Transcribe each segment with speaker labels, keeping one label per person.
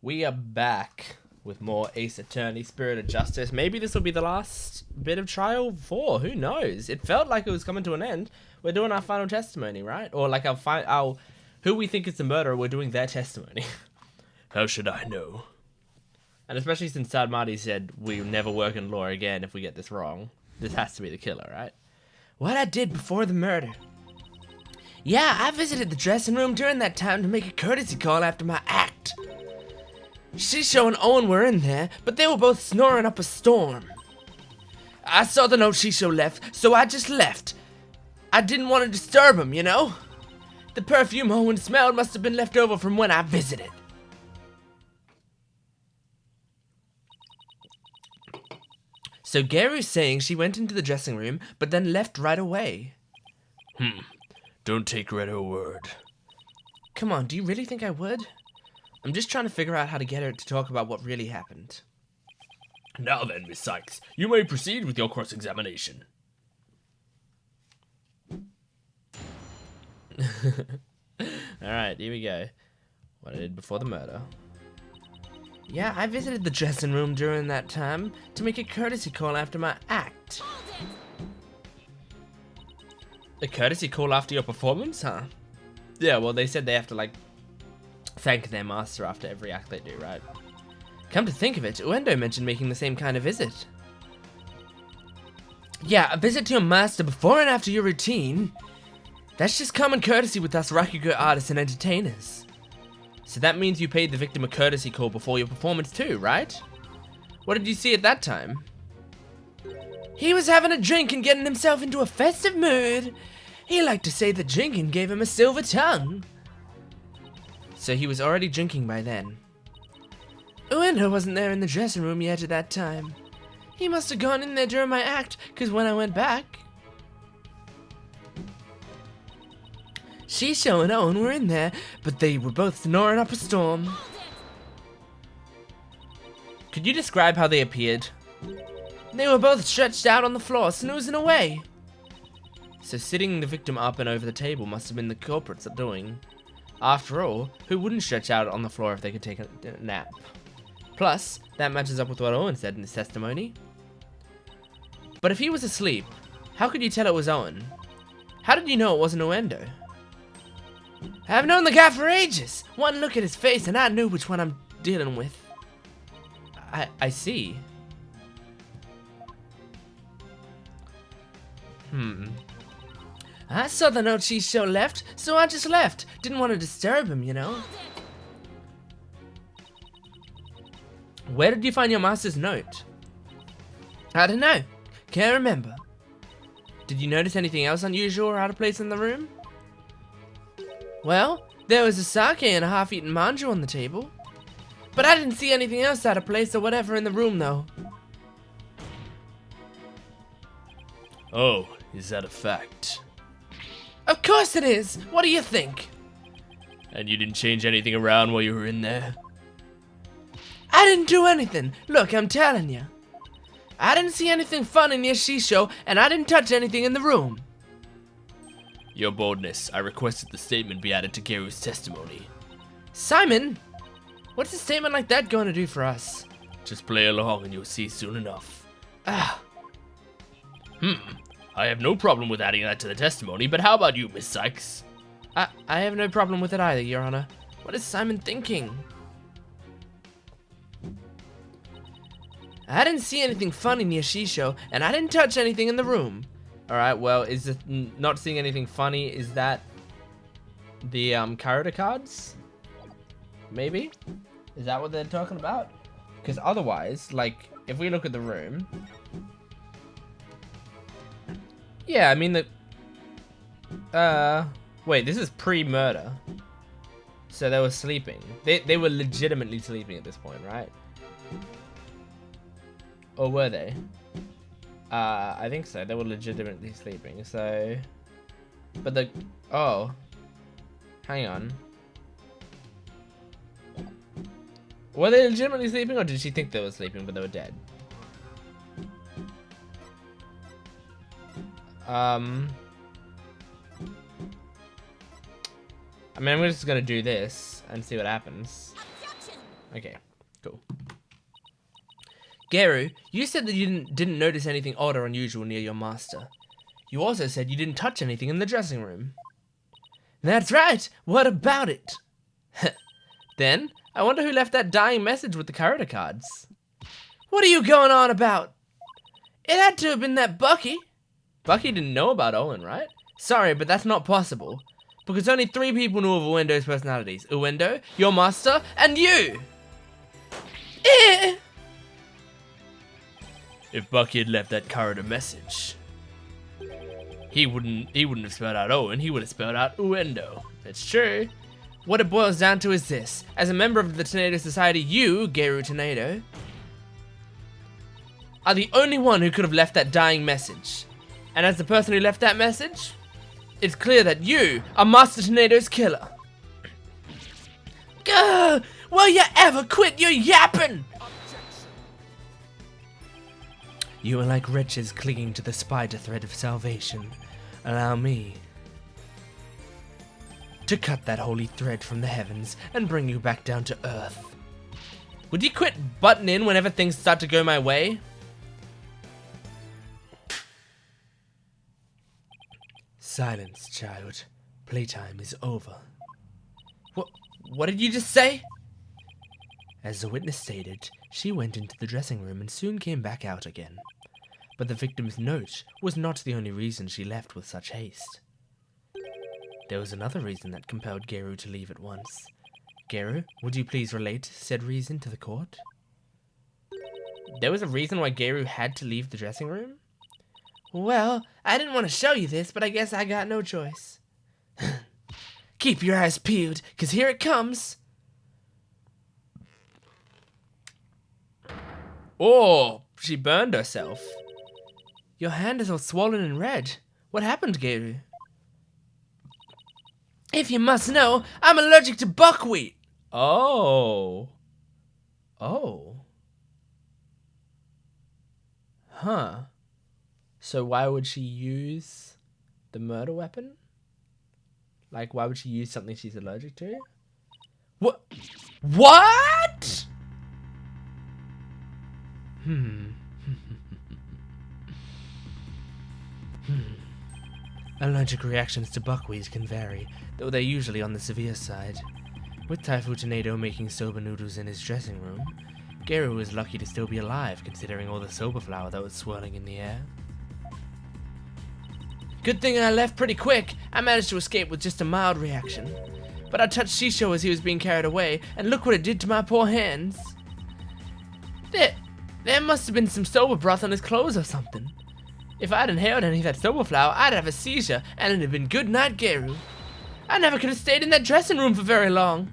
Speaker 1: We are back with more Ace Attorney Spirit of Justice. Maybe this will be the last bit of Trial 4. Who knows? It felt like it was coming to an end. We're doing our final testimony, right? Or like our who we think is the murderer, we're doing their testimony. How should I know? And especially since Sad Marty said we'll never work in law again if we get this wrong. This has to be the killer, right? What I did before the murder. Yeah, I visited the dressing room during that time to make a courtesy call after my act. Shisho and Owen were in there, but they were both snoring up a storm. I saw the note Shisho left, so I just left. I didn't want to disturb him, you know? The perfume Owen smelled must have been left over from when I visited. So Gary's saying she went into the dressing room, but then left right away. Don't take her at her word. Come on, do you really think I would? I'm just trying to figure out how to get her to talk about what really happened. Now then, Miss Sykes, you may proceed with your cross-examination. Alright, here we go. What I did before the murder. Yeah, I visited the dressing room during that time to make a courtesy call after my act. A courtesy call after your performance, huh? Yeah, well, they said they have to, like, thank their master after every act they do, right? Come to think of it, Uendo mentioned making the same kind of visit. Yeah, a visit to your master before and after your routine. That's just common courtesy with us Rakugo artists and entertainers. So that means you paid the victim a courtesy call before your performance too, right? What did you see at that time? He was having a drink and getting himself into a festive mood. He liked to say that drinking gave him a silver tongue. So he was already drinking by then. Uendo wasn't there in the dressing room yet at that time. He must have gone in there during my act, because when I went back... Shisho and Owen were in there, but they were both snoring up a storm. Could you describe how they appeared? They were both stretched out on the floor, snoozing away. So sitting the victim up and over the table must have been the culprits doing. After all, who wouldn't stretch out on the floor if they could take a nap? Plus, that matches up with what Owen said in his testimony. But if he was asleep, how could you tell it was Owen? How did you know it wasn't Uendo? I've known the guy for ages. One look at his face and I knew which one I'm dealing with. I see. I saw the note Shisho left, so I just left. Didn't want to disturb him, you know. Where did you find your master's note? I don't know. Can't remember. Did you notice anything else unusual or out of place in the room? Well, there was a sake and a half-eaten manju on the table. But I didn't see anything else out of place or whatever in the room, though. Oh, is that a fact? Of course it is! What do you think? And you didn't change anything around while you were in there? I didn't do anything. Look, I'm telling you. I didn't see anything funny near Shisho, and I didn't touch anything in the room. Your boldness, I requested the statement be added to Garu's testimony. Simon? What's a statement like that going to do for us? Just play along and you'll see soon enough. I have no problem with adding that to the testimony, but how about you, Miss Sykes? I have no problem with it either, Your Honor. What is Simon thinking? I didn't see anything funny near Shisho, and I didn't touch anything in the room. Alright, well, is it not seeing anything funny, is that the character cards? Maybe? Is that what they're talking about? Because otherwise, like, if we look at the room... Yeah, I mean wait, this is pre-murder. So they were sleeping. They were legitimately sleeping at this point, right? Or were they? I think so. They were legitimately sleeping, so... But the... Oh. Hang on. Were they legitimately sleeping, or did she think they were sleeping, but they were dead? I mean, I'm just gonna do this and see what happens. Okay, cool. Geru, you said that you didn't notice anything odd or unusual near your master. You also said you didn't touch anything in the dressing room. That's right! What about it? Then, I wonder who left that dying message with the character cards. What are you going on about? It had to have been that Bucky. Bucky didn't know about Owen, right? Sorry, but that's not possible. Because only 3 people knew of Uendo's personalities. Uendo, your master, and you! If Bucky had left that character message, he wouldn't have spelled out Owen, he would have spelled out Uendo. It's true. What it boils down to is this. As a member of the Tornado Society, you, Geru Tornado, are the only one who could have left that dying message. And as the person who left that message, it's clear that you are Master Tornado's killer. Gah! Will you ever quit your yapping? You are like wretches clinging to the spider thread of salvation. Allow me to cut that holy thread from the heavens and bring you back down to earth. Would you quit butting in whenever things start to go my way? Silence, child. Playtime is over. What did you just say? As the witness stated, she went into the dressing room and soon came back out again. But the victim's note was not the only reason she left with such haste. There was another reason that compelled Geru to leave at once. Geru, would you please relate said reason to the court? There was a reason why Geru had to leave the dressing room? Well, I didn't want to show you this, but I guess I got no choice. Keep your eyes peeled, 'cause here it comes. Oh, she burned herself. Your hand is all swollen and red. What happened, Geru? If you must know, I'm allergic to buckwheat. Oh. Oh. Huh. So why would she use the murder weapon? Like, why would she use something she's allergic to? What? What? Allergic reactions to buckwheat can vary, though they're usually on the severe side. With Typhoon Tornado making soba noodles in his dressing room, Geru was lucky to still be alive considering all the soba flour that was swirling in the air. Good thing I left pretty quick. I managed to escape with just a mild reaction. But I touched Shisho as he was being carried away, and look what it did to my poor hands. There must have been some soba broth on his clothes or something. If I'd inhaled any of that soba flour, I'd have a seizure, and it'd have been good night, Geru. I never could have stayed in that dressing room for very long.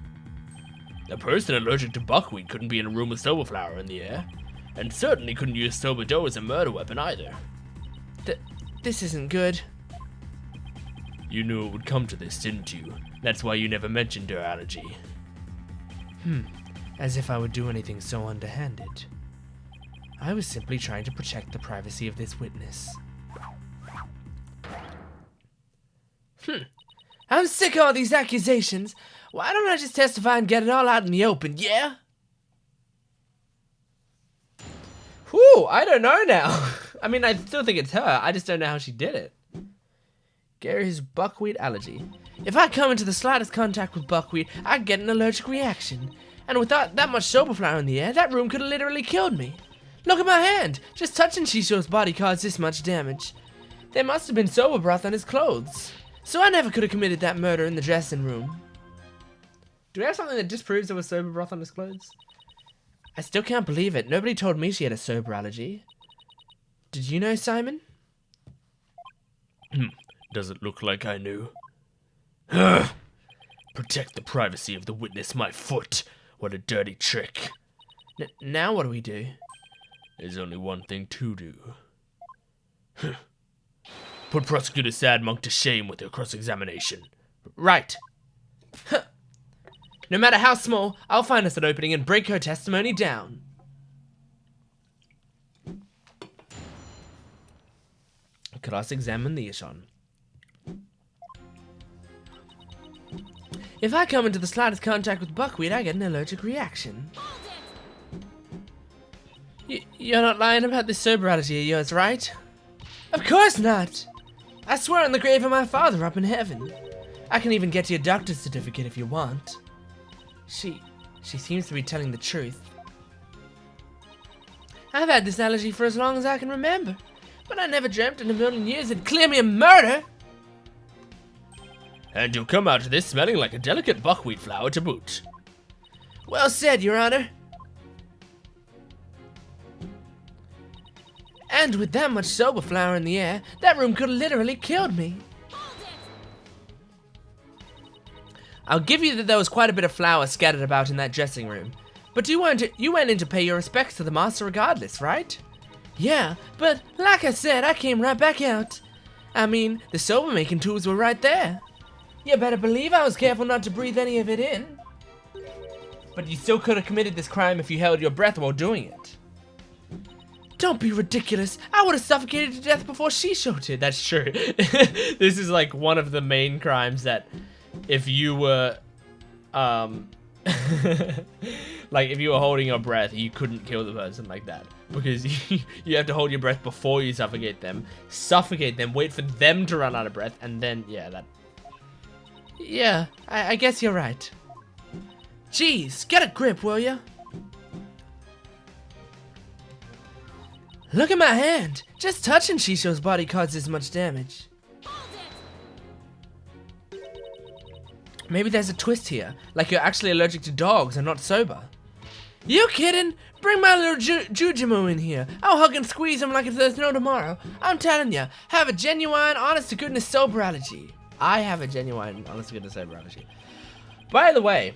Speaker 1: A person allergic to buckwheat couldn't be in a room with soba flour in the air, and certainly couldn't use soba dough as a murder weapon either. This isn't good. You knew it would come to this, didn't you? That's why you never mentioned her allergy. As if I would do anything so underhanded. I was simply trying to protect the privacy of this witness. I'm sick of all these accusations. Why don't I just testify and get it all out in the open, yeah? Whew, I don't know now. I mean, I still think it's her. I just don't know how she did it. Gary's buckwheat allergy. If I come into the slightest contact with buckwheat, I get an allergic reaction. And without that much soba flour in the air, that room could have literally killed me. Look at my hand. Just touching Shisho's body caused this much damage. There must have been soba broth on his clothes. So I never could have committed that murder in the dressing room. Do we have something that disproves there was soba broth on his clothes? I still can't believe it. Nobody told me she had a soba allergy. Did you know, Simon? Does it look like I knew? Protect the privacy of the witness, my foot. What a dirty trick. Now what do we do? There's only one thing to do. Put Prosecutor Sadmonk to shame with your cross-examination. Right. No matter how small, I'll find us an opening and break her testimony down. Cross-examine the Ishon. If I come into the slightest contact with buckwheat, I get an allergic reaction. You're not lying about this sobriety of yours, right? Of course not! I swear on the grave of my father up in heaven. I can even get you a doctor's certificate if you want. She seems to be telling the truth. I've had this allergy for as long as I can remember, but I never dreamt in a million years it'd clear me of murder! And you'll come out of this smelling like a delicate buckwheat flower to boot. Well said, Your Honor. And with that much sober flower in the air, that room could have literally killed me. I'll give you that there was quite a bit of flour scattered about in that dressing room. But you went in to pay your respects to the master regardless, right? Yeah, but like I said, I came right back out. I mean, the sober making tools were right there. You better believe I was careful not to breathe any of it in. But you still could have committed this crime if you held your breath while doing it. Don't be ridiculous. I would have suffocated to death before she showed it. That's true. This is like one of the main crimes that if you were, like if you were holding your breath, you couldn't kill the person like that. Because you have to hold your breath before you suffocate them, wait for them to run out of breath, and then, yeah, I guess you're right. Jeez, get a grip, will ya? Look at my hand! Just touching Shisho's body caused this much damage. Maybe there's a twist here, like you're actually allergic to dogs and not sober. You kidding? Bring my little Jujimu in here. I'll hug and squeeze him like if there's no tomorrow. I'm telling ya, have a genuine, honest-to-goodness sober allergy. I have a genuine, honest-to-goodness sober allergy. By the way,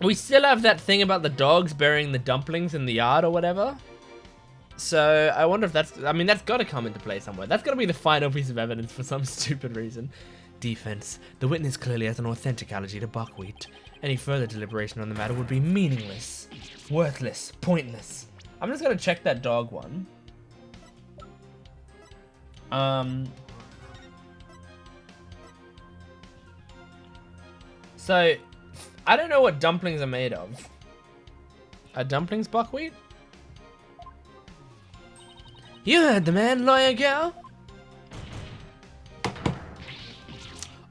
Speaker 1: we still have that thing about the dogs burying the dumplings in the yard or whatever. So, I wonder if that's got to come into play somewhere. That's got to be the final piece of evidence for some stupid reason. Defense. The witness clearly has an authentic allergy to buckwheat. Any further deliberation on the matter would be meaningless. Worthless. Pointless. I'm just going to check that dog one. So, I don't know what dumplings are made of. Are dumplings buckwheat? You heard the man, lawyer gal.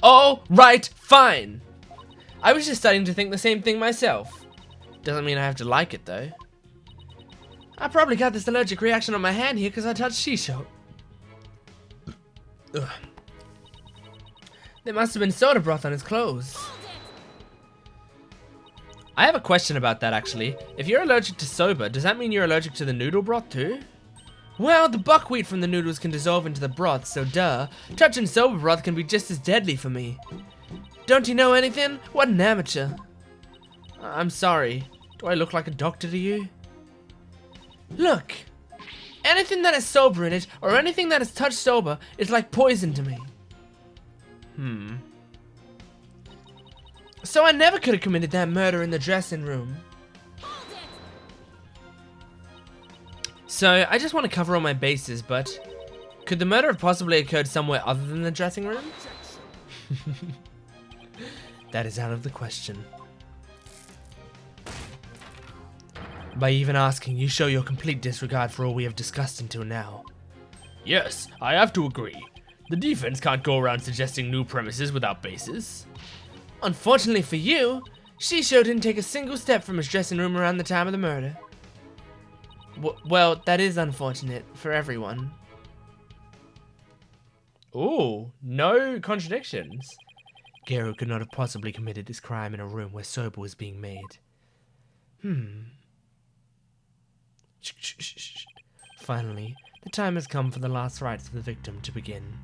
Speaker 1: Oh, right, fine. I was just starting to think the same thing myself. Doesn't mean I have to like it, though. I probably got this allergic reaction on my hand here because I touched Shisho. Ugh. There must have been soda broth on his clothes. I have a question about that, actually. If you're allergic to soba, does that mean you're allergic to the noodle broth, too? Well, the buckwheat from the noodles can dissolve into the broth, so duh. Touching soba broth can be just as deadly for me. Don't you know anything? What an amateur. I'm sorry. Do I look like a doctor to you? Look. Anything that has soba in it, or anything that has touched soba, is like poison to me. So I never could have committed that murder in the dressing room. So, I just want to cover all my bases, but could the murder have possibly occurred somewhere other than the dressing room? That is out of the question. By even asking, you show your complete disregard for all we have discussed until now. Yes, I have to agree. The defense can't go around suggesting new premises without basis. Unfortunately for you, Shisho didn't take a single step from his dressing room around the time of the murder. Well, that is unfortunate for everyone. Ooh, no contradictions. Gero could not have possibly committed this crime in a room where soba was being made. Shh. Finally, the time has come for the last rites of the victim to begin.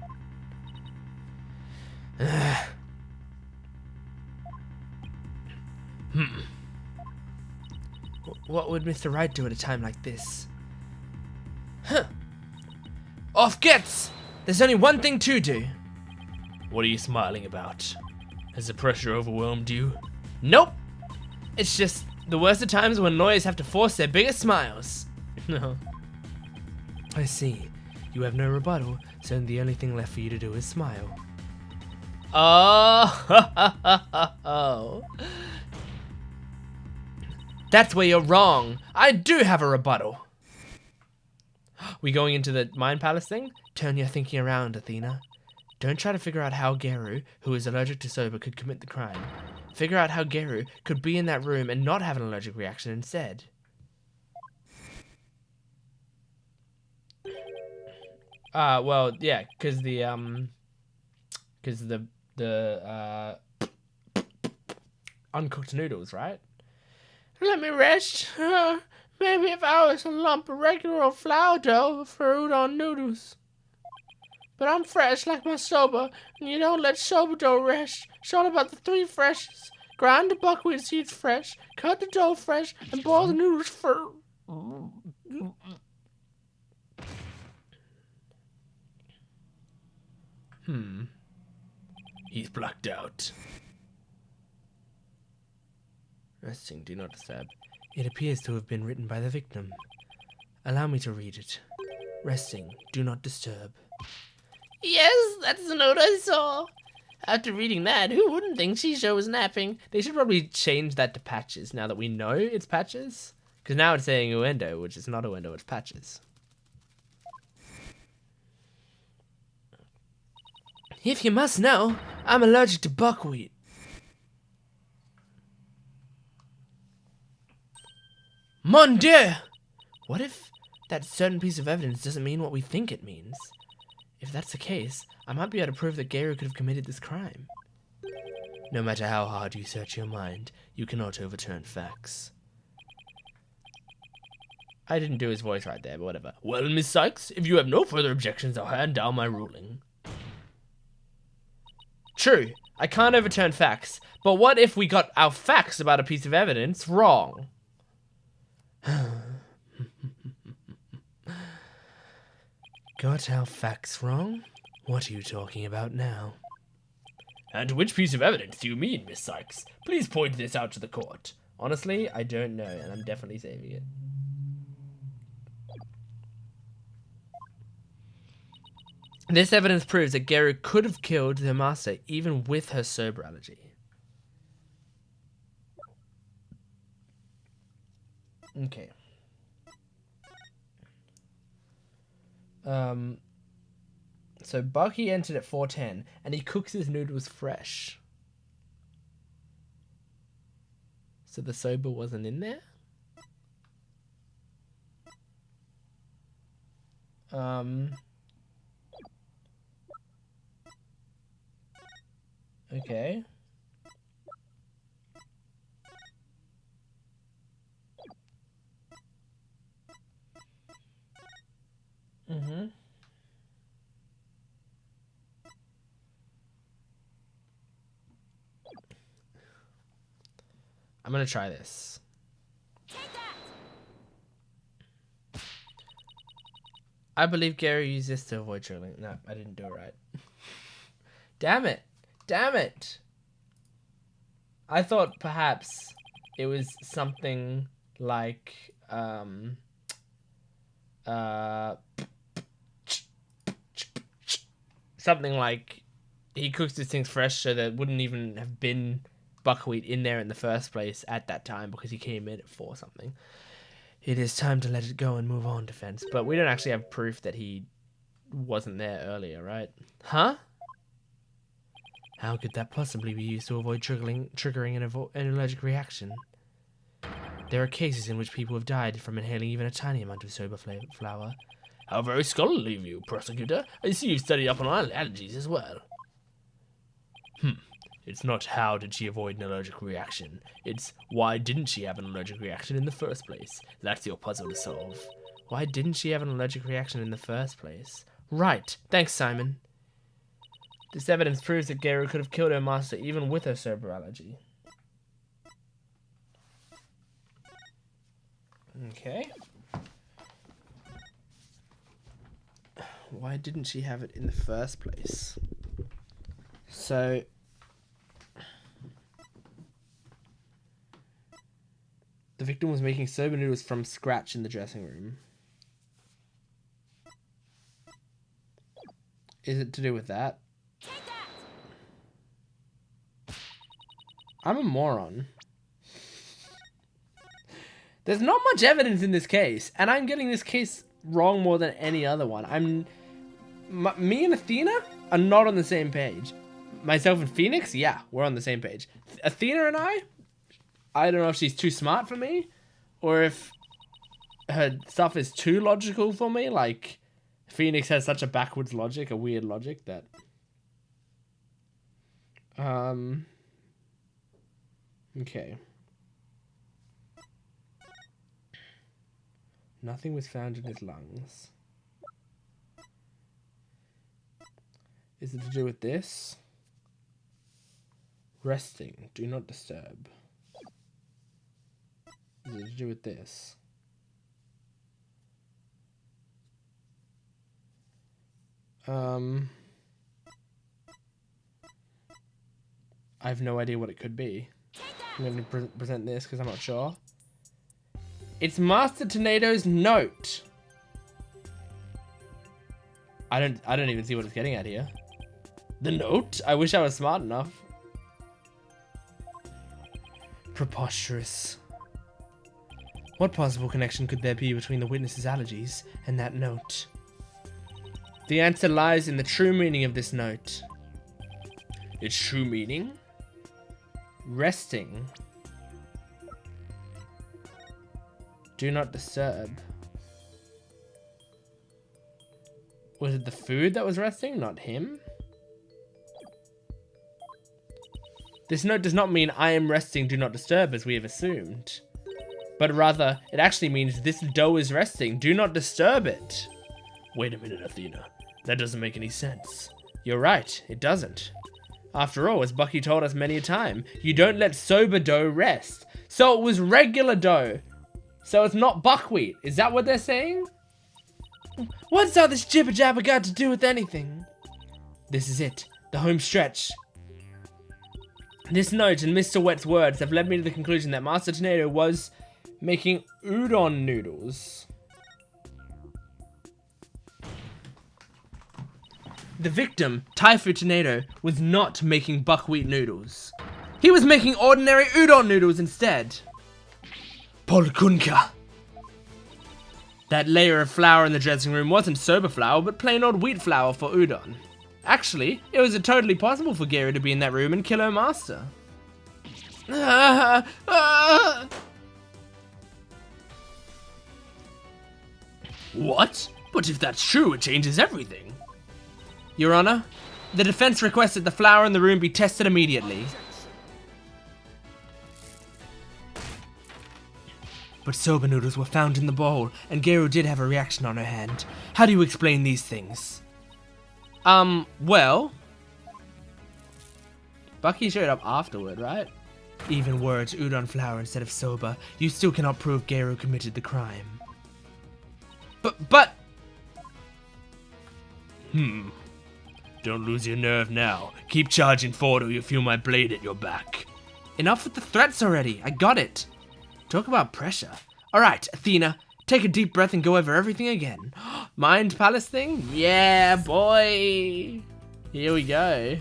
Speaker 1: What would Mr. Wright do at a time like this? Off gets! There's only one thing to do. What are you smiling about? Has the pressure overwhelmed you? Nope! It's just the worst of times when lawyers have to force their biggest smiles. No. I see. You have no rebuttal, so the only thing left for you to do is smile. Oh, that's where you're wrong. I do have a rebuttal. We going into the Mind Palace thing? Turn your thinking around, Athena. Don't try to figure out how Geru, who is allergic to soba, could commit the crime. Figure out how Geru could be in that room and not have an allergic reaction instead. Well, yeah, because the uncooked noodles, right? Let me rest. Maybe if I was a lump of regular old flour dough for udon noodles. But I'm fresh like my soba, and you don't let soba dough rest. It's all about the three freshes. Grind the buckwheat seeds fresh, cut the dough fresh, and boil the noodles for... He's blacked out. Resting, do not disturb. It appears to have been written by the victim. Allow me to read it. Resting, do not disturb. Yes, that's the note I saw. After reading that, who wouldn't think Shisho was napping? They should probably change that to patches now that we know it's patches. Because now it's saying Uendo, which is not Uendo, it's patches. If you must know, I'm allergic to buckwheat. Mon Dieu! What if that certain piece of evidence doesn't mean what we think it means? If that's the case, I might be able to prove that Geru could have committed this crime. No matter how hard you search your mind, you cannot overturn facts. I didn't do his voice right there, but whatever. Well, Miss Sykes, if you have no further objections, I'll hand down my ruling. True, I can't overturn facts, but what if we got our facts about a piece of evidence wrong? Got our facts wrong? What are you talking about now? And which piece of evidence do you mean, Miss Sykes? Please point this out to the court. Honestly, I don't know, and I'm definitely saving it. This evidence proves that Geru could have killed their master even with her sober allergy. Okay. So Bucky entered at 4:10, and he cooks his noodles fresh. So the soba wasn't in there? Okay. Mm-hmm. I'm gonna try this. I believe Gary used this to avoid trolling. No, I didn't do it right. Damn it. Damn it. I thought perhaps it was something like, something like he cooks his things fresh so there wouldn't even have been buckwheat in there in the first place at that time because he came in at 4 something. It is time to let it go and move on, defense. But we don't actually have proof that he wasn't there earlier, right? Huh? How could that possibly be used to avoid triggering an allergic reaction? There are cases in which people have died from inhaling even a tiny amount of soba flour. How very scholarly of you, prosecutor. I see you've studied up on allergies as well. It's not how did she avoid an allergic reaction. It's why didn't she have an allergic reaction in the first place. That's your puzzle to solve. Why didn't she have an allergic reaction in the first place? Right. Thanks, Simon. This evidence proves that Geru could have killed her master even with her sober allergy. Okay. Why didn't she have it in the first place? So... the victim was making soba noodles from scratch in the dressing room. Is it to do with that? I'm a moron. There's not much evidence in this case, and I'm getting this case wrong more than any other one. Me and Athena are not on the same page. Myself and Phoenix, yeah, we're on the same page. Athena and I don't know if she's too smart for me, or if her stuff is too logical for me. Like, Phoenix has such a backwards logic, a weird logic that... Okay. Nothing was found in his lungs. Is it to do with this? Resting. Do not disturb. Is it to do with this? I have no idea what it could be. I'm going to present this because I'm not sure. It's Master Tornado's note. I don't even see what it's getting at here. The note? I wish I was smart enough. Preposterous. What possible connection could there be between the witness's allergies and that note? The answer lies in the true meaning of this note. Its true meaning? Resting. Do not disturb. Was it the food that was resting, not him? This note does not mean I am resting, do not disturb, as we have assumed. But rather, it actually means this dough is resting, do not disturb it. Wait a minute, Athena. That doesn't make any sense. You're right, it doesn't. After all, as Bucky told us many a time, you don't let sober dough rest. So it was regular dough. So it's not buckwheat. Is that what they're saying? What's all this jibber jabber got to do with anything? This is it. The home stretch. This note and Mr. Wet's words have led me to the conclusion that Master Tornado was making udon noodles. The victim, Typhoon Tornado, was not making buckwheat noodles. He was making ordinary udon noodles instead. Polkunka. That layer of flour in the dressing room wasn't soba flour, but plain old wheat flour for udon. Actually, it was totally possible for Gary to be in that room and kill her master. What? But if that's true, it changes everything. Your Honor, the defense requested the flour in the room be tested immediately. But soba noodles were found in the bowl, and Gero did have a reaction on her hand. How do you explain these things? Well... Bucky showed up afterward, right? Even words, udon flour instead of soba, you still cannot prove Gero committed the crime. But... Don't lose your nerve now. Keep charging forward or you'll feel my blade at your back. Enough with the threats already. I got it. Talk about pressure. Alright, Athena, take a deep breath and go over everything again. Mind Palace thing? Yeah, boy. Here we go.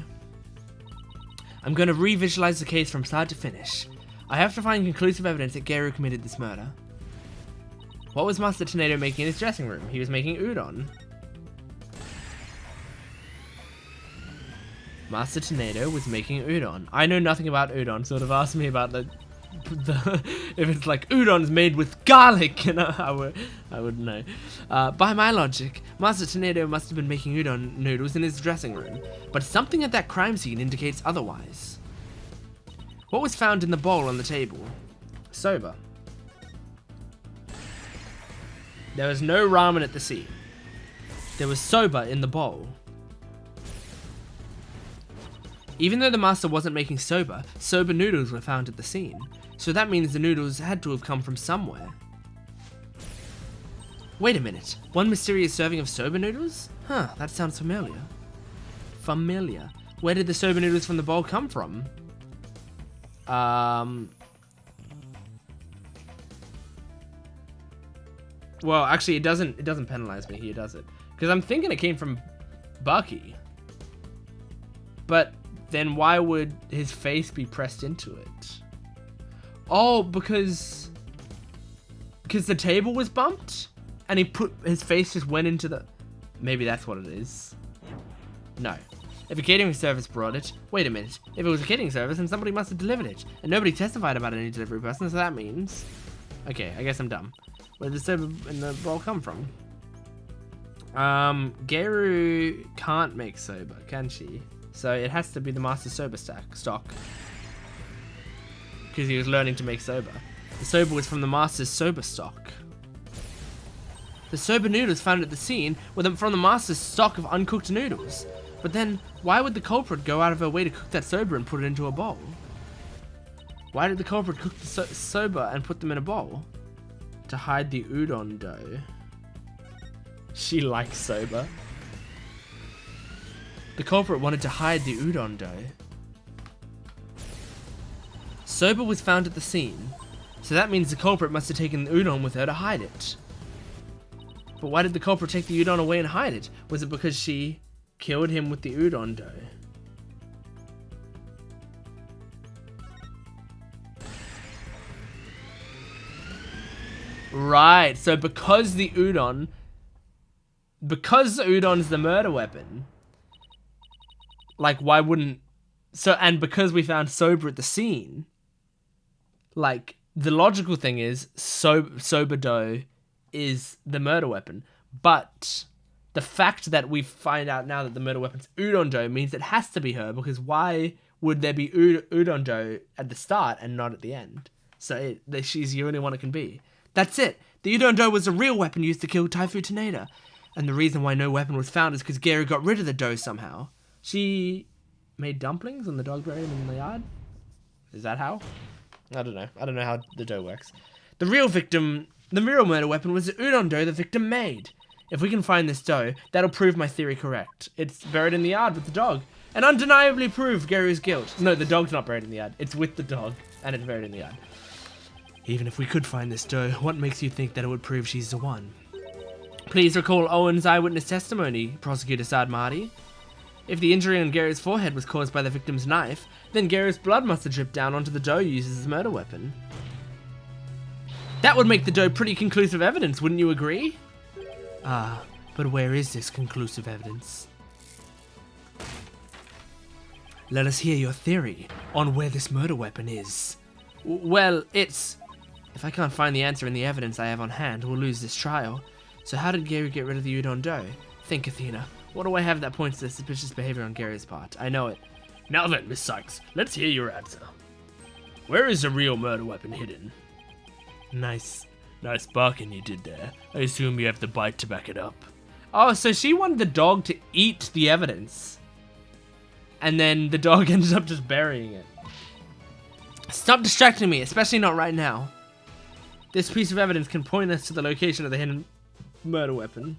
Speaker 1: I'm going to revisualize the case from start to finish. I have to find conclusive evidence that Gero committed this murder. What was Master Tornado making in his dressing room? He was making udon. Master Tornado was making udon. I know nothing about udon, so it have asked me about the if it's like udon's made with garlic, you know, I wouldn't know. By my logic, Master Tornado must have been making udon noodles in his dressing room, but something at that crime scene indicates otherwise. What was found in the bowl on the table? Soba. There was no ramen at the scene. There was soba in the bowl. Even though the master wasn't making soba, soba noodles were found at the scene. So that means the noodles had to have come from somewhere. Wait a minute, one mysterious serving of soba noodles? Huh, that sounds familiar. Familiar. Where did the soba noodles from the bowl come from? Well, actually, it doesn't penalize me here, does it? Because I'm thinking it came from Bucky. But then why would his face be pressed into it? Oh, because the table was bumped and his face just went into the... Maybe that's what it is. No. If a catering service brought it... Wait a minute. If it was a catering service, then somebody must have delivered it. And nobody testified about any delivery person, so that means... Okay, I guess I'm dumb. Where did the soba in the bowl come from? Geru can't make soba, can she? So it has to be the master soba stock. Because he was learning to make soba. The soba was from the master's soba stock. The soba noodles found at the scene were from the master's stock of uncooked noodles. But then, why would the culprit go out of her way to cook that soba and put it into a bowl? Why did the culprit cook the soba and put them in a bowl? To hide the udon dough. She likes soba. The culprit wanted to hide the udon dough. Soba was found at the scene, so that means the culprit must have taken the udon with her to hide it. But why did the culprit take the udon away and hide it? Was it because she killed him with the udon dough? Right, so because the udon is the murder weapon, like why wouldn't, so, and because we found soba at the scene, like the logical thing is soba dough is the murder weapon, but the fact that we find out now that the murder weapon's udon dough means it has to be her, because why would there be udon dough at the start and not at the end? So she's the only one it can be. That's it. The udon dough was a real weapon used to kill Taifu Taneda. And the reason why no weapon was found is because Geru got rid of the dough somehow. She made dumplings and the dog buried them in the yard? Is that how? I don't know. I don't know how the dough works. The real murder weapon was the udon dough the victim made. If we can find this dough, that'll prove my theory correct. It's buried in the yard with the dog. And undeniably prove Geru's guilt. No, the dog's not buried in the yard. It's with the dog. And it's buried in the yard. Even if we could find this dough, what makes you think that it would prove she's the one? Please recall Owen's eyewitness testimony, Prosecutor Saad Mahdi. If the injury on Geru's forehead was caused by the victim's knife, then Geru's blood must have dripped down onto the dough used as a murder weapon. That would make the dough pretty conclusive evidence, wouldn't you agree? Ah, but where is this conclusive evidence? Let us hear your theory on where this murder weapon is. Well, it's... If I can't find the answer in the evidence I have on hand, we'll lose this trial. So how did Geru get rid of the udon dough? Think, Athena. What do I have that points to suspicious behavior on Geru's part? I know it. Now then, Miss Sykes, let's hear your answer. Where is the real murder weapon hidden? Nice barking you did there. I assume you have the bite to back it up. Oh, so she wanted the dog to eat the evidence. And then the dog ended up just burying it. Stop distracting me, especially not right now. This piece of evidence can point us to the location of the hidden murder weapon.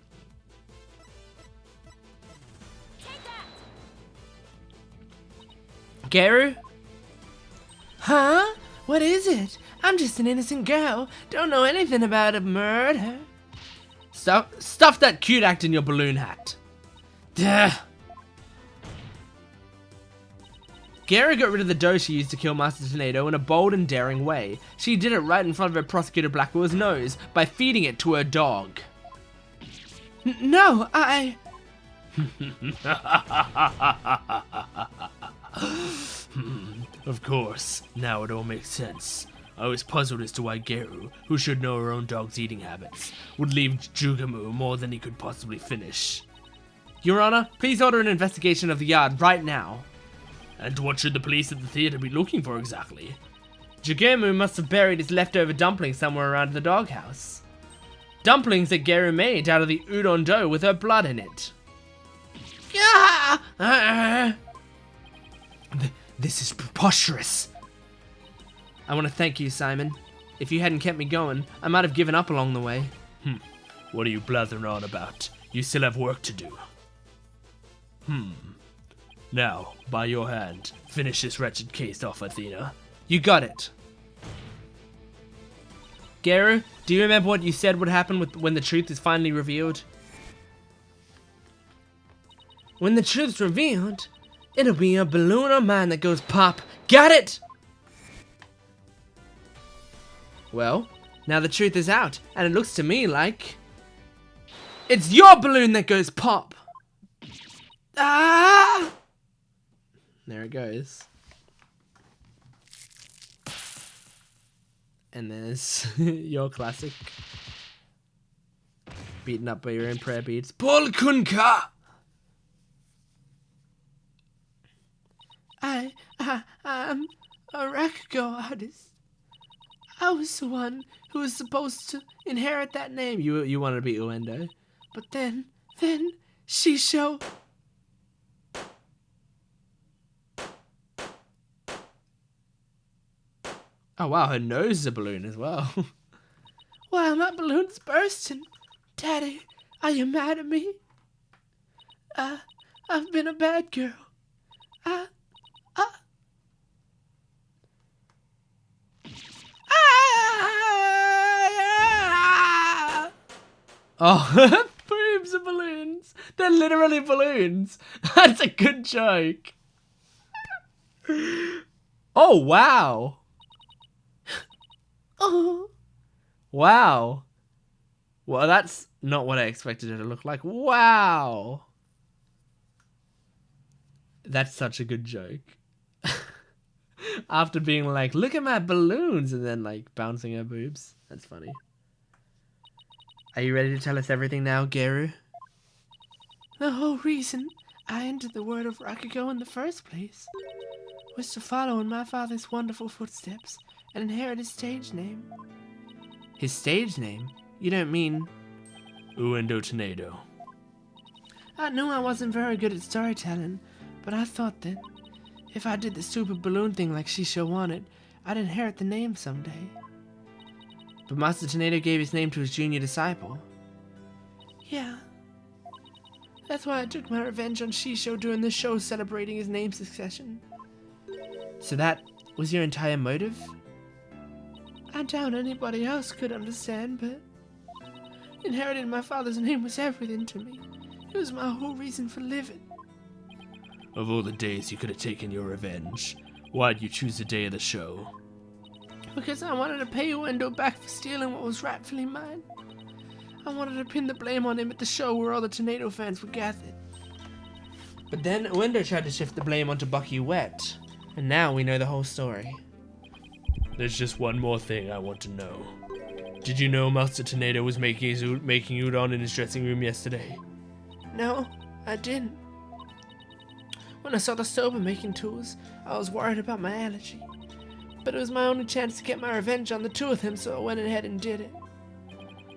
Speaker 1: Geru? Huh? What is it? I'm just an innocent girl. Don't know anything about a murder. Stuff that cute act in your balloon hat. Duh. Geru got rid of the dough she used to kill Master Tornado in a bold and daring way. She did it right in front of her Prosecutor Blackwell's nose by feeding it to her dog. No, I... Of course, now it all makes sense. I was puzzled as to why Geru, who should know her own dog's eating habits, would leave Jugamu more than he could possibly finish. Your Honor, please order an investigation of the yard right now. And what should the police at the theater be looking for exactly? Jugamu must have buried his leftover dumplings somewhere around the doghouse. Dumplings that Geru made out of the udon dough with her blood in it. This is preposterous. I want to thank you, Simon. If you hadn't kept me going, I might have given up along the way. What are you blathering on about? You still have work to do. Now, by your hand, finish this wretched case off, Athena. You got it. Geru, do you remember what you said would happen when the truth is finally revealed? When the truth's revealed? It'll be a balloon on mine that goes pop. Got it! Well, now the truth is out, and it looks to me like it's your balloon that goes pop. Ah! There it goes. And there's your classic. Beaten up by your own prayer beads. Paul Kunka! I'm a Rakugo artist. I was the one who was supposed to inherit that name. You wanted to be Uendo. But then Shisho. Oh wow, her nose is a balloon as well. Wow, my balloon's bursting. Daddy, are you mad at me? I've been a bad girl. Oh, boobs are balloons. They're literally balloons. That's a good joke. Oh, wow. Oh. Wow. Well, that's not what I expected it to look like. Wow. That's such a good joke. After being like, look at my balloons, and then like bouncing her boobs. That's funny. Are you ready to tell us everything now, Geru? The whole reason I entered the world of Rakugo in the first place was to follow in my father's wonderful footsteps and inherit his stage name. His stage name? You don't mean Uendo Tornado? I knew I wasn't very good at storytelling, but I thought that if I did the stupid balloon thing like Shisho wanted, I'd inherit the name someday. But Master Tornado gave his name to his junior disciple. Yeah. That's why I took my revenge on Shisho during the show celebrating his name succession. So that was your entire motive? I doubt anybody else could understand, but inheriting my father's name was everything to me. It was my whole reason for living. Of all the days you could have taken your revenge, why'd you choose the day of the show? Because I wanted to pay Uendo back for stealing what was rightfully mine. I wanted to pin the blame on him at the show where all the Tornado fans were gathered. But then Uendo tried to shift the blame onto Bucky Wet, and now we know the whole story. There's just one more thing I want to know. Did you know Master Tornado was making udon in his dressing room yesterday? No, I didn't. When I saw the soba making tools, I was worried about my allergy. But it was my only chance to get my revenge on the two of them, so I went ahead and did it.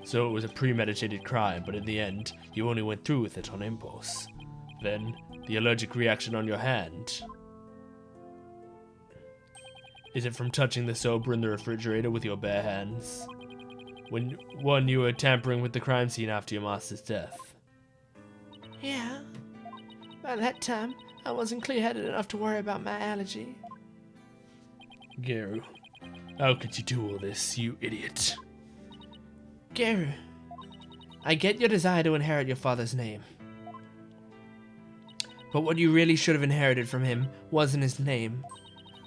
Speaker 1: So it was a premeditated crime, but in the end, you only went through with it on impulse. Then, the allergic reaction on your hand. Is it from touching the soba in the refrigerator with your bare hands? When you were tampering with the crime scene after your master's death? Yeah. By that time, I wasn't clear-headed enough to worry about my allergy. Geru, how could you do all this, you idiot? Geru, I get your desire to inherit your father's name. But what you really should have inherited from him wasn't his name,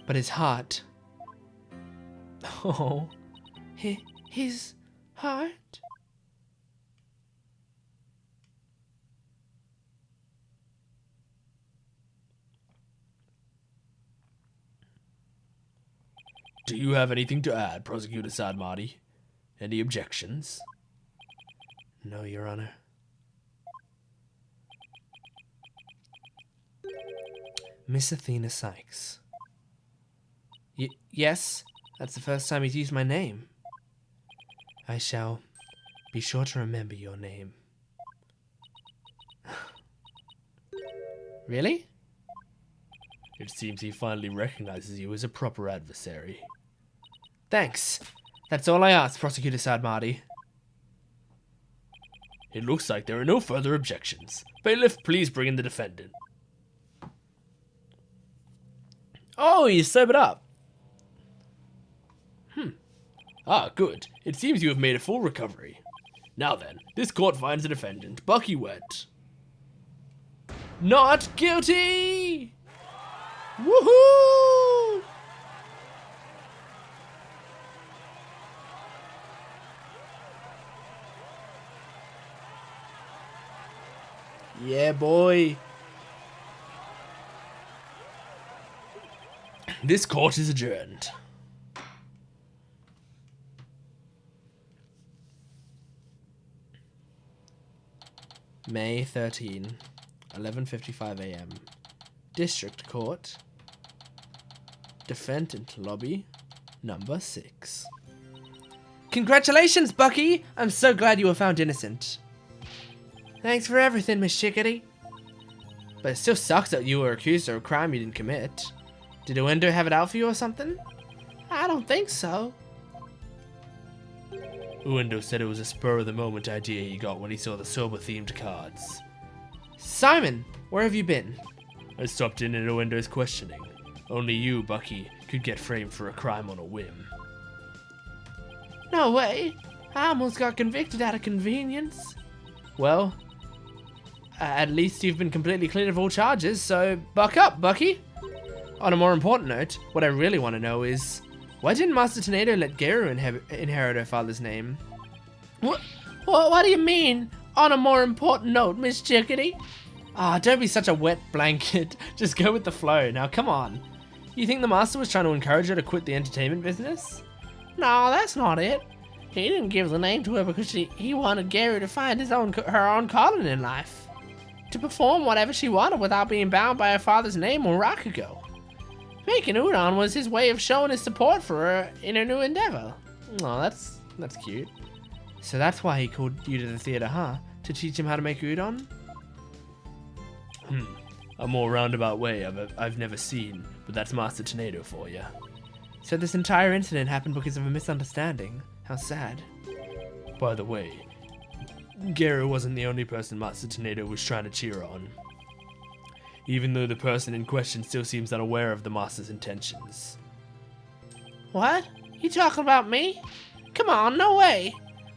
Speaker 1: but his heart. Oh, his heart? Do you have anything to add, Prosecutor Sadmati? Any objections? No, Your Honor. Miss Athena Sykes. Yes, that's the first time he's used my name. I shall be sure to remember your name. Really? It seems he finally recognizes you as a proper adversary. Thanks. That's all I ask, Prosecutor Sadmati. It looks like there are no further objections. Bailiff, please bring in the defendant. Oh, you sobered up. Ah, good. It seems you have made a full recovery. Now then, this court finds the defendant, Bucky Wet, not guilty! Woohoo! Yeah, boy. This court is adjourned. May 13, 11:55 a.m. District Court. Defendant Lobby, number 6. Congratulations, Bucky! I'm so glad you were found innocent. Thanks for everything, Miss Chickadee. But it still sucks that you were accused of a crime you didn't commit. Did Uendo have it out for you or something? I don't think so. Uendo said it was a spur-of-the-moment idea he got when he saw the sober-themed cards. Simon, where have you been? I stopped in at Uendo's questioning. Only you, Bucky, could get framed for a crime on a whim. No way. I almost got convicted out of convenience. Well, at least you've been completely cleared of all charges, so buck up, Bucky. On a more important note, what I really want to know is, why didn't Master Tornado let Geru inherit her father's name? What do you mean, on a more important note, Miss Chickadee? Ah, don't be such a wet blanket. Just go with the flow. Now, come on. You think the Master was trying to encourage her to quit the entertainment business? No, that's not it. He didn't give the name to her because he wanted Geru to find her own calling in life. To perform whatever she wanted without being bound by her father's name or Rakugo. Making udon was his way of showing his support for her in her new endeavor. Oh, that's cute. So that's why he called you to the theater, huh? To teach him how to make udon? A more roundabout way I've never seen, but that's Master Tornado for you. So this entire incident happened because of a misunderstanding. How sad. By the way, Geru wasn't the only person Master Tornado was trying to cheer on. Even though the person in question still seems unaware of the Master's intentions. What? You talking about me? Come on, no way.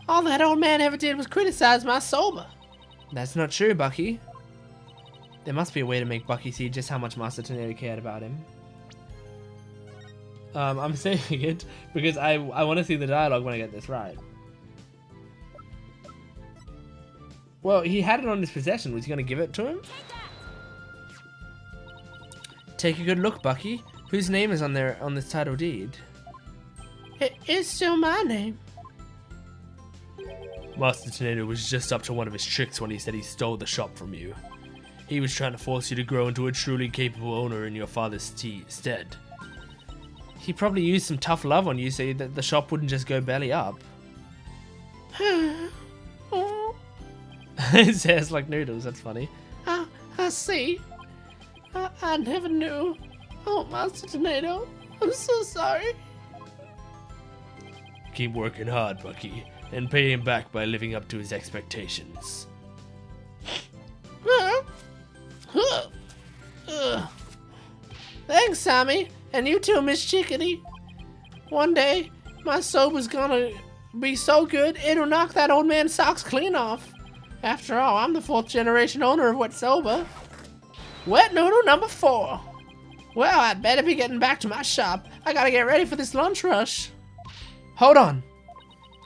Speaker 1: All that old man ever did was criticize my soba. That's not true, Bucky. There must be a way to make Bucky see just how much Master Tornado cared about him. I'm saving it because I want to see the dialogue when I get this right. Well, he had it on his possession. Was he going to give it to him? Take a good look, Bucky. Whose name is on this title deed? It's still my name. Master Tornado was just up to one of his tricks when he said he stole the shop from you. He was trying to force you to grow into a truly capable owner in your father's stead. He probably used some tough love on you so that the shop wouldn't just go belly up. His hair's like noodles, that's funny. I see. I never knew. Oh, Master Tornado, I'm so sorry. Keep working hard, Bucky, and pay him back by living up to his expectations. Thanks, Sammy. And you too, Miss Chickadee. One day, my soba's gonna be so good, it'll knock that old man's socks clean off. After all, I'm the 4th generation owner of Wet Soba. Wet noodle number 4. Well, I'd better be getting back to my shop. I gotta get ready for this lunch rush. Hold on.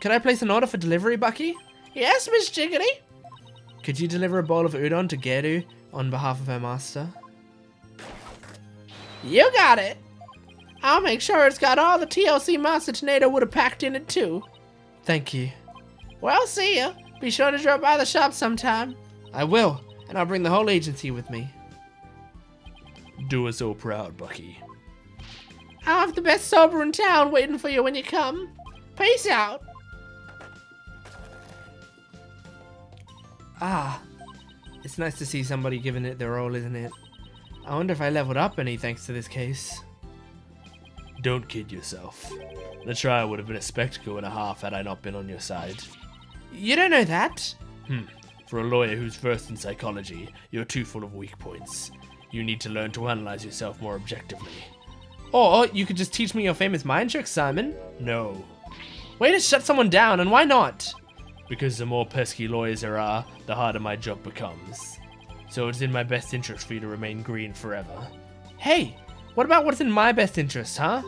Speaker 1: Could I place an order for delivery, Bucky? Yes, Miss Chickadee. Could you deliver a bowl of udon to Geru on behalf of her master? You got it. I'll make sure it's got all the TLC Master Tornado would have packed in it too. Thank you. Well, see ya. Be sure to drop by the shop sometime. I will, and I'll bring the whole agency with me. Do us all proud, Bucky. I'll have the best soba in town waiting for you when you come. Peace out. Ah, it's nice to see somebody giving it their all, isn't it? I wonder if I leveled up any thanks to this case. Don't kid yourself. The trial would have been a spectacle and a half had I not been on your side. You don't know that? For a lawyer who's versed in psychology, you're too full of weak points. You need to learn to analyze yourself more objectively. Or you could just teach me your famous mind tricks, Simon. No. Way to shut someone down, and why not? Because the more pesky lawyers there are, the harder my job becomes. So it's in my best interest for you to remain green forever. Hey, What about what's in my best interest, huh?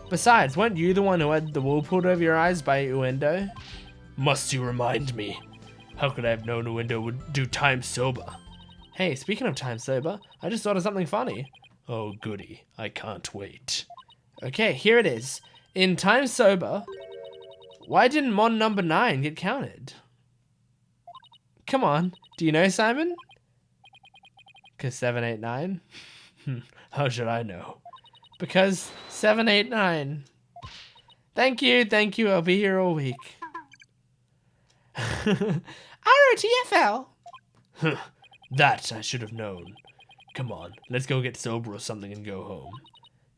Speaker 1: Besides, weren't you the one who had the wool pulled over your eyes by Uendo? Must you remind me? How could I have known Uendo would do time sober? Hey, speaking of time sober, I just thought of something funny. Oh, goody. I can't wait. Okay, here it is. In time sober, why didn't Mon number 9 get counted? Come on. Do you know, Simon? 'Cause 7, 8, 9? How should I know? Because 7, 8, 9. Thank you. I'll be here all week. ROTFL. That I should have known. Come on, let's go get sober or something and go home.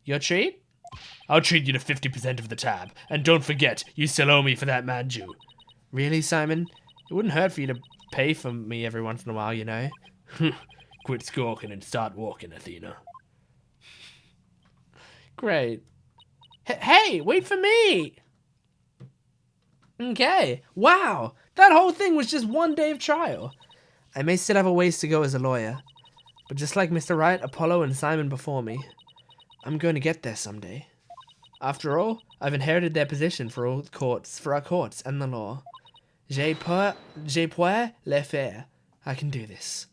Speaker 1: Your treat? I'll treat you to 50% of the tab. And don't forget, you still owe me for that manju. Really, Simon? It wouldn't hurt for you to pay for me every once in a while, you know? Quit squawking and start walking, Athena. Great. Hey, wait for me! Okay. Wow, that whole thing was just 1 day of trial. I may still have a ways to go as a lawyer, but just like Mr. Wright, Apollo, and Simon before me, I'm going to get there someday. After all, I've inherited their position for our courts and the law. Je peux le faire. I can do this.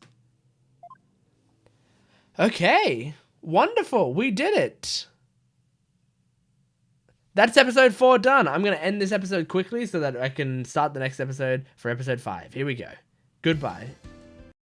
Speaker 1: Okay, wonderful. We did it. That's episode 4 done. I'm going to end this episode quickly so that I can start the next episode for episode 5. Here we go. Goodbye.